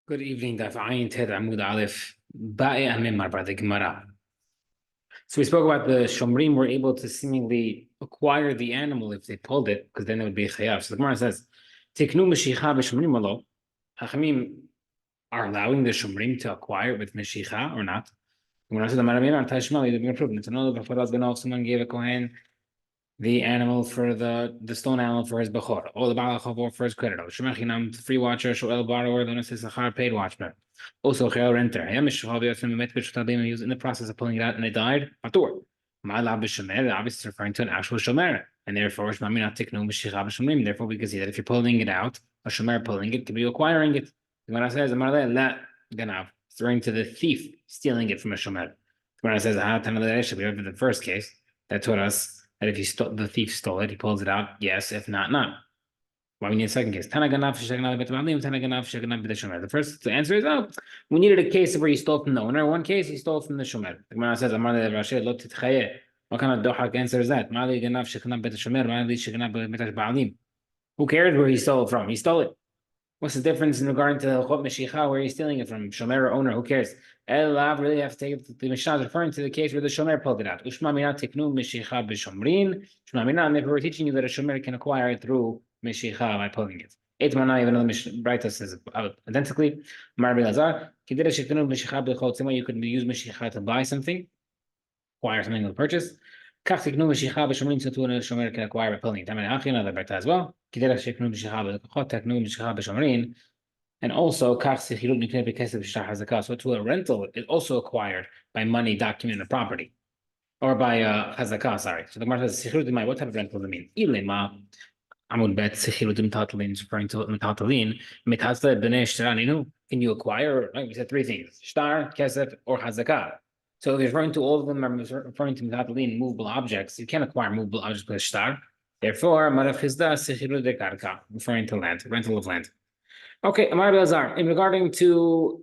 Good evening, Daf Ayin Ted Amud Aleph Ba'i Amimar by the Gemara. So we spoke about the Shomrim were able to seemingly acquire the animal if they pulled it, because then it would be a chayav. So the Gemara says, Tiknu Meshicha b'Shomrim alo. Hachamim are allowing the Shomrim to acquire with Meshicha or not? The Gemara says, Amaramin Tashmal, you're going to prove it. To know the Bachor Ganav, someone gave a Kohen the animal for the stone animal for his bechor, or the baal chavor for his creditor. Shemachinam, free watcher, shoel borrower, the nurse sachar, paid watchman. Also, chayil renter. He was in the process of pulling it out and it died. Matur. Ma'alav b'shomer, obviously referring to an actual shomer, and therefore therefore we can see that if you're pulling it out, a shomer pulling it could be acquiring it. The Gemara says, "Amarle ganav," referring to the thief stealing it from a shomer. The Gemara says, we have the first case that taught us that if the thief stole it, he pulls it out. Yes, if not, not. Why we need a second case? The first answer is, we needed a case where he stole from the owner. One case, he stole from the shomer. The Gemara says, what kind of dohak answer is that? Who cares where he stole it from? He stole it. What's the difference in regarding to the Chot Meshicha, where he's stealing it from? Shomer or owner, who cares? Elav really have to take it. The Mishnah is referring to the case where the Shomer pulled it out. Ushma mina tiknu Meshicha b'Shomrin. Ushma mina, maybe we're teaching you that a Shomer can acquire it through Meshicha by pulling it. Eight mana, even though the Mishnah says identically. Marbi Lazar, Kidira Shekinu Meshicha b'Chot. Same way you could use Meshicha to buy something, acquire something with purchase. Kach tiknu Meshicha b'Shomrin, so too a Shomer can acquire by pulling it. Tamen Hachi, another Berta as well. And also, so to a rental is also acquired by money documented property, or by chazakah. Sorry. So the Gemara says, what type of rental does it mean? Ilema amud bet sechiludim tatalin is referring to tatalin. Mitazle b'nei shtaraninu. Can you acquire? Right, we said three things: shtar, kesef, or chazakah. So if you're referring to all of them, are referring to tatalin, movable objects. You can't acquire movable objects with shtar. Therefore, referring to land, rental of land. Okay, Amar Belazar, in regarding to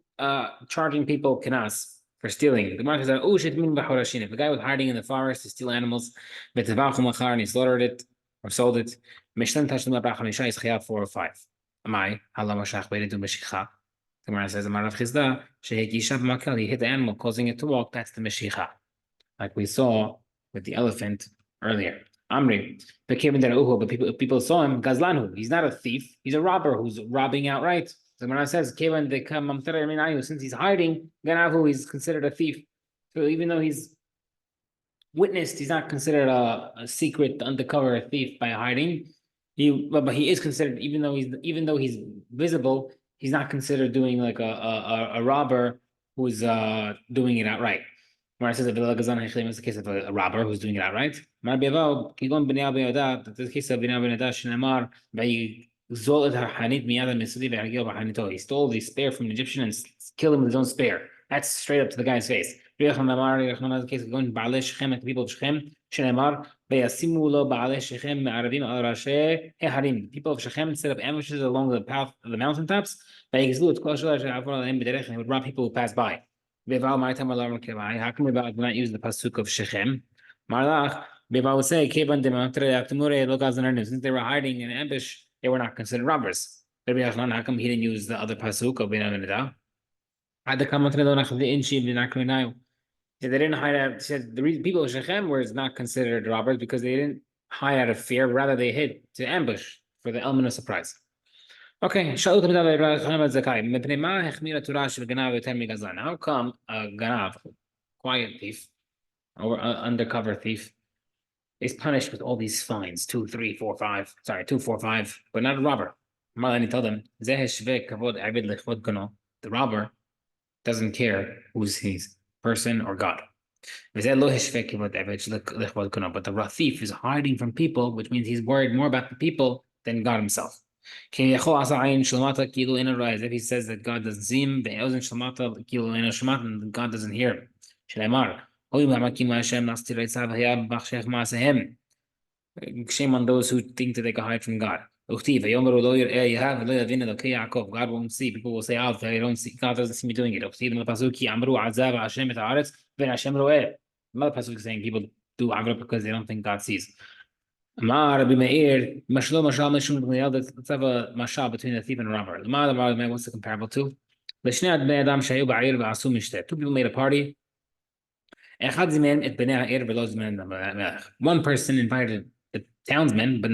charging people kanas for stealing, the market says, if a guy was hiding in the forest to steal animals, and he slaughtered it or sold it, Mishnah touched him about is chayav 4 or 5. Amai, halamashach waited to Meshicha. The Gemara says, Amar Rav Chizda, he hit the animal, causing it to walk. That's the Meshicha, like we saw with the elephant earlier. Amri, but people saw him, Gazlanhu. He's not a thief, he's a robber who's robbing outright. So when I says, since he's hiding, Ganavu, he's considered a thief. So even though he's witnessed, he's not considered a secret undercover thief by hiding. But he is considered, even though he's visible, he's not considered doing like a robber who's doing it outright. Where it says that the case of a robber who's doing it outright. The case of Shelemah, he stole the spear from an Egyptian and killed him with his own spear. That's straight up to the guy's face. The case of going Shechem, the people of Shechem, Shelemah, people of Shechem set up ambushes along the path of the mountaintops. And would rob people who pass by. How come Beval not use the pasuk of Shechem? Marlach, Beval would say, since they were hiding in an ambush, they were not considered robbers. How come he didn't use the other pasuk of Benavinada? They didn't hide out. Said the reason people of Shechem were not considered robbers because they didn't hide out of fear, rather they hid to ambush for the element of surprise. Okay, how come a ganav, quiet thief, or undercover thief, is punished with all these fines, 2, 3, 4, 5, sorry, 2, 4, 5, but not a robber? Malani told them, the robber doesn't care who's his person or God. But the thief is hiding from people, which means he's worried more about the people than God himself. If he says that God doesn't see him, and God doesn't hear him. Shame on those who think that they can hide from God. God won't see. People will say, oh, they don't see. God doesn't see me doing it. Another pasuk is saying people do avra because they don't think God sees. Let's have a mashal between a thief and a robber. What's the comparable to? Two people made a party. One person invited the townsmen, but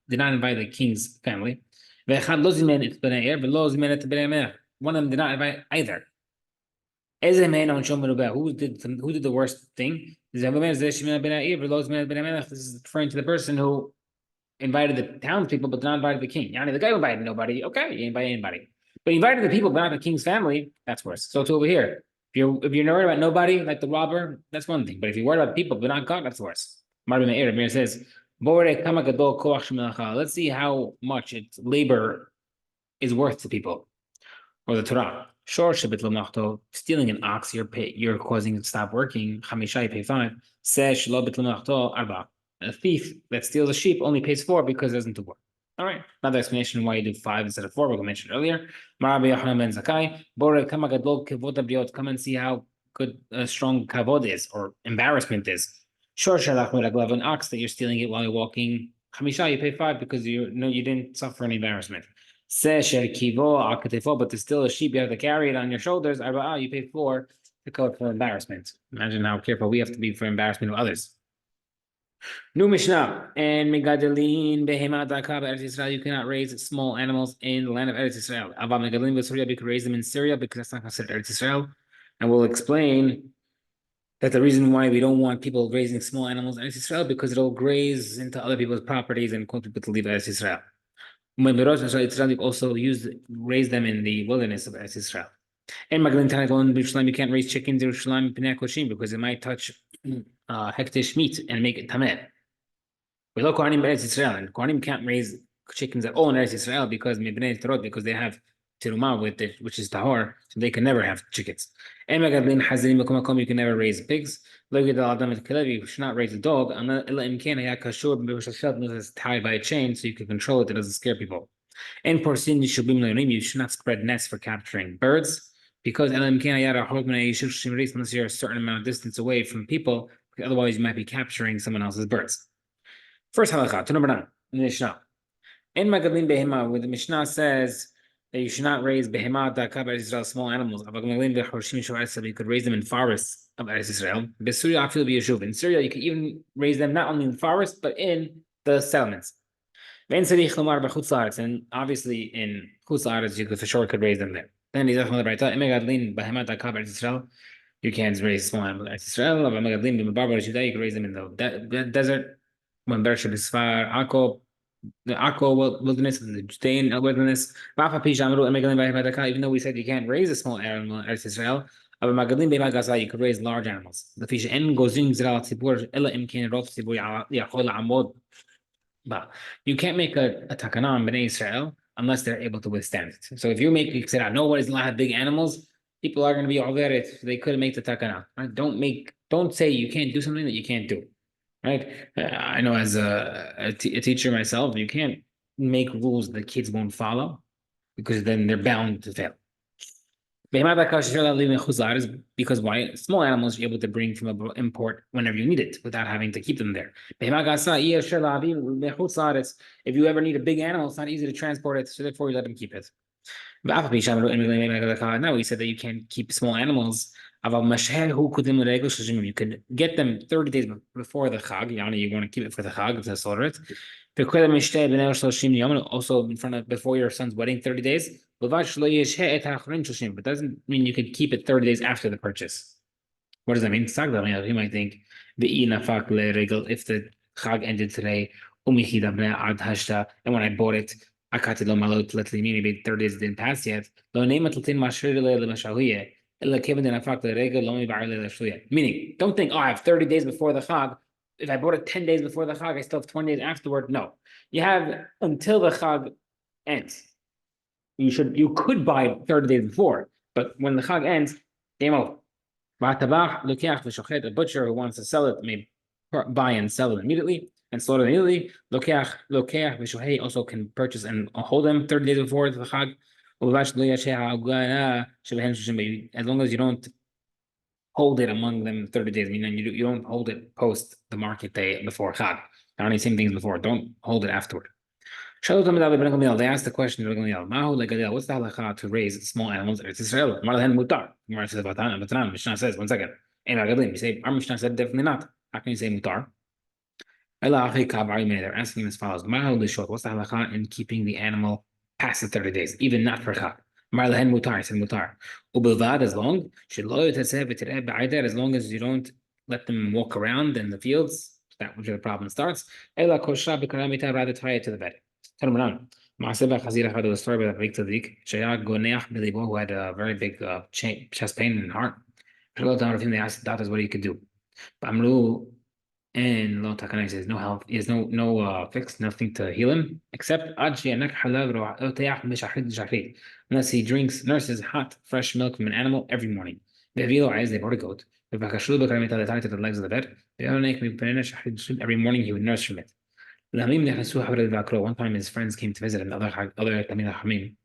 did not invite the king's family. One of them did not invite either. Who did the worst thing? This is referring to the person who invited the townspeople, but not invited the king. The guy who invited nobody, okay, you invite anybody. But he invited the people, but not the king's family, that's worse. So it's over here. If you're worried about nobody, like the robber, that's one thing. But if you're worried about people, but not God, that's worse. Meir says, let's see how much its labor is worth to people. Or the Torah. Stealing an ox, you're causing it to stop working. Chamisha, you pay 5. A thief that steals a sheep only pays 4 because it doesn't do work. All right. Another explanation why you do 5 instead of 4, we're going to mention earlier. Come and see how good strong kavod is, or embarrassment is. An ox that you're stealing it while you're walking. Chamisha, you pay 5 because you didn't suffer any embarrassment. But to steal a sheep, you have to carry it on your shoulders. You pay 4 to cover for embarrassment. Imagine how careful we have to be for embarrassment of others. New Mishnah. And Megadolin Behema Daka Eretz Israel. You cannot raise small animals in the land of Eretz Israel. Aval Megadolin B'Syria, you can raise them in Syria because that's not considered Eretz Israel. And we'll explain that the reason why we don't want people raising small animals in Eretz Israel because it'll graze into other people's properties and cause people to leave Eretz Israel. When Israel also raise them in the wilderness of Eretz Israel. And you can't raise chickens in Jerusalem because it might touch hektish meat and make it tameh. We love Kohanim Eretz Israel, and Kohanim can't raise chickens at all in Eretz Israel because they have terumah with it, which is tahor, so they can never have chickens. And you can never raise pigs. You should not raise a dog unless it's tied by a chain so you can control it doesn't scare people. And porcine, you should not spread nets for capturing birds because unless you're a certain amount of distance away from people, otherwise you might be capturing someone else's birds. First halakha, to number 9, in the Mishnah. In Magadlin Behema, where the Mishnah says that you should not raise Behema, Daka, Eretz Israel, small animals. You could raise them in forests of Eretz Israel. In Syria, you could even raise them not only in the forest, but in the settlements. And obviously in Chutz La'aretz, you could for sure raise them there. Then you can't raise small animals in Eretz Israel. You can raise them in the desert. When Beersheba is far, the Akko wilderness and the Judean wilderness. Even though we said you can't raise a small animal in Eretz Israel, you could raise large animals. You can't make a takana on Bnei Israel unless they're able to withstand it. So if you say, nobody's allowed to have big animals, people are going to be over it. They couldn't make the takana. Right? Don't say you can't do something that you can't do. Right? I know as a teacher myself, you can't make rules that kids won't follow because then they're bound to fail. Because why? Small animals you're able to bring from import whenever you need it without having to keep them there. If you ever need a big animal, it's not easy to transport it, so therefore you let them keep it. Now we said that you can't keep small animals. You can get them 30 days before the Chag. You want to keep it for the Chag to slaughter it. Also in front of before your son's wedding, 30 days. But doesn't mean you can keep it 30 days after the purchase. What does that mean? You might think if the Chag ended today, and when I bought it, maybe 30 days didn't pass yet. Meaning, don't think, I have 30 days before the Chag. If I bought it 10 days before the Chag, I still have 20 days afterward. No, you have until the Chag ends. You could buy it 30 days before, but when the Chag ends, game over. A butcher who wants to sell it may buy and sell it immediately and slaughter it immediately. Also can purchase and hold them 30 days before the Chag. As long as you don't hold it among them 30 days, meaning you don't hold it post the market day before Chag. Same things before. Don't hold it afterward. They asked the question, what's the halacha to raise small animals? It's Israel. Gemara says, Mishnah says, one second. You say, our Mishnah said definitely not. How can you say mutar? They're asking as follows: what's the halacha in keeping the animal past the 30 days, even not for chag? Marlahen mutar, said mutar. Ubelvad, as long as you don't let them walk around in the fields, that which the problem starts. Ela kosha b'karamita, rather tie it to the bed. Tell them Maaseh Chazir had a story about a big tzaddik, Shaya Goneach Bilibo, who had a very big chest pain and heart. They asked doctors what he could do. Amru and Lo Takana says no help. He has no fix, nothing to heal him except unless he drinks nurses hot fresh milk from an animal every morning. They brought a goat. They tied to the legs of the bed. Every morning he would nurse from it. One time his friends came to visit him, other Tamil Hamim.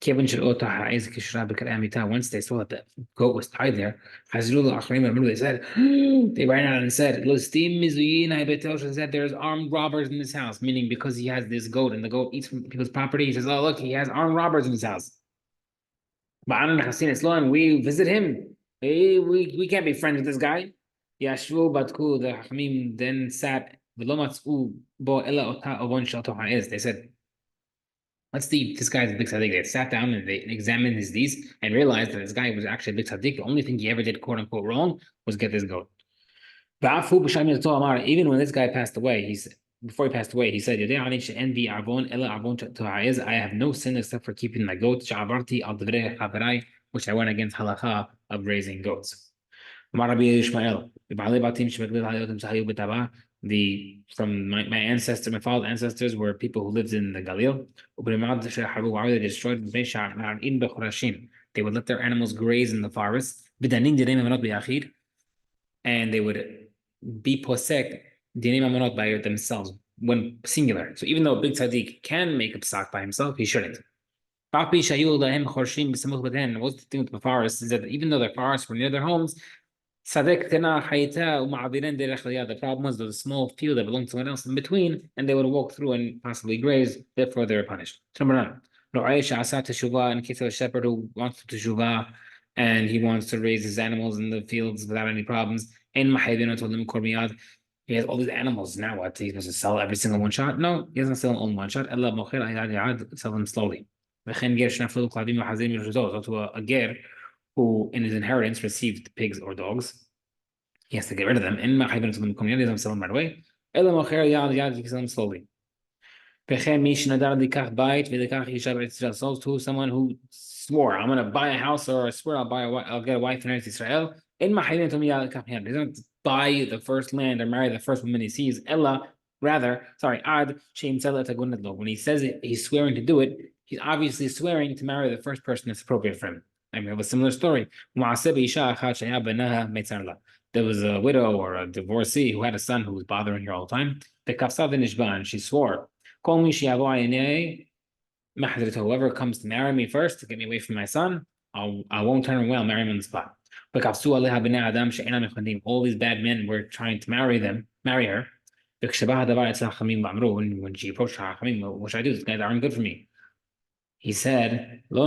Once they saw that the goat was tied there, they said, they ran out and said, there's armed robbers in this house, meaning because he has this goat and the goat eats from people's property, he says, oh, look, he has armed robbers in his house. And we visit him. We can't be friends with this guy. The Hamim then sat, they said, let's see, this guy's a big tzaddik. They sat down and they examined his deeds and realized that this guy was actually a big tzaddik. The only thing he ever did, quote unquote, wrong was get this goat. Even when this guy passed away, before he passed away, he said, I have no sin except for keeping my goat, which I went against halakha of raising goats. My ancestor, my father's ancestors were people who lived in the Galil. They destroyed. They would let their animals graze in the forest, and they would be posek by themselves when singular. So even though a big tzaddik can make a psak by himself, he shouldn't. What's the thing with the forest is that even though the forests were near their homes, the problem was there's a small field that belonged to someone else in between, and they would walk through and possibly graze, therefore they were punished. In case of a shepherd who wants to teshuvah and he wants to raise his animals in the fields without any problems, he has all these animals. Now what? He's supposed to sell every single one shot? No, he doesn't sell them all in one shot. Sell them slowly. To a ger who in his inheritance received pigs or dogs, he has to get rid of them. He doesn't sell them right away. He sells them slowly. So to someone who swore, I'm going to buy a house, or I swear I'll get a wife in Eretz Israel. He doesn't buy the first land or marry the first woman he sees. Rather, when he says it, he's swearing to do it. He's obviously swearing to marry the first person that's appropriate for him. I mean, we have a similar story. There was a widow or a divorcee who had a son who was bothering her all the time. And she swore, whoever comes to marry me first to get me away from my son, I won't turn away, I'll marry him on the spot. All these bad men were trying to marry her. When she approached her, what should I do? These guys aren't good for me. He said, it's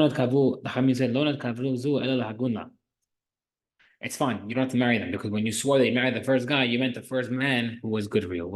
fine. You don't have to marry them, because when you swore that you married the first guy, you meant the first man who was good for you.